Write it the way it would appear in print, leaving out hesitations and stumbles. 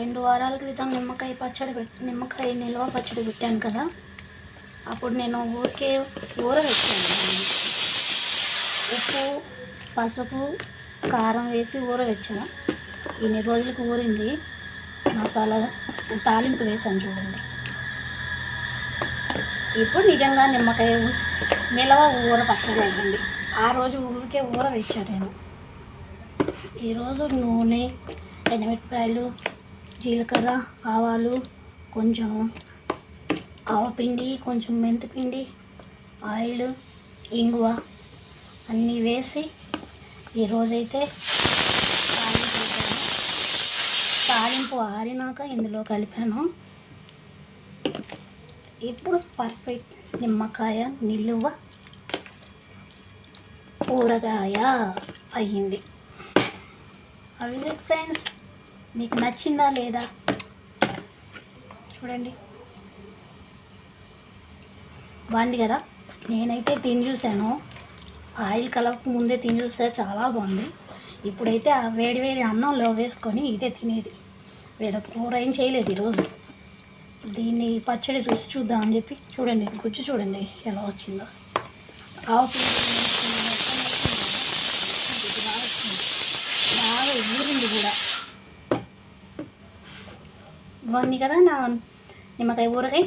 2 వారాల క్రితం నిమ్మకాయ నిల్వ పచ్చడి పెట్టాను కదా, అప్పుడు నేను ఊరికే ఊరబెట్టాను. ఉప్పు, పసుపు, కారం వేసి ఊరబెట్టాను. ఇన్ని రోజులకు ఊరింది. మసాలా తాలింపు వేసాను చూడండి. ఇప్పుడు నిజంగా నిమ్మకాయ నిల్వ ఊర పచ్చడి అయ్యింది. ఆ రోజు ఊరికే ఊరబెట్టాను నేను. ఈరోజు నూనె, ఎండుమిరపకాయలు, జీలకర్ర, ఆవాలు, కొంచెం ఆవపిండి, కొంచెం మెంతిపిండి, ఆయిల్, ఇంగువ అన్నీ వేసి ఈరోజైతే తాలింపు ఆరినాక ఇందులో కలిపాను. ఇప్పుడు పర్ఫెక్ట్ నిమ్మకాయ నిలువ ఊరగాయ అయ్యింది. అవి ఫ్రెండ్స్, మీకు నచ్చిందా లేదా చూడండి. బాగుంది కదా. నేనైతే తిని చూశాను, ఆయిల్ కలపక ముందే తిని చూసా, చాలా బాగుంది. ఇప్పుడైతే ఆ వేడి అన్నంలో వేసుకొని ఇదే తినేది. వేరే కూర ఏం చేయలేదు ఈరోజు. దీన్ని పచ్చడి చూద్దామని చెప్పి చూడండి, గుజ్జు చూడండి ఎలా వచ్చిందో. ఆవు బాగా ఊరింది కూడా. బాగుంది కదా నా నిమ్మకాయ ఊరగాయ.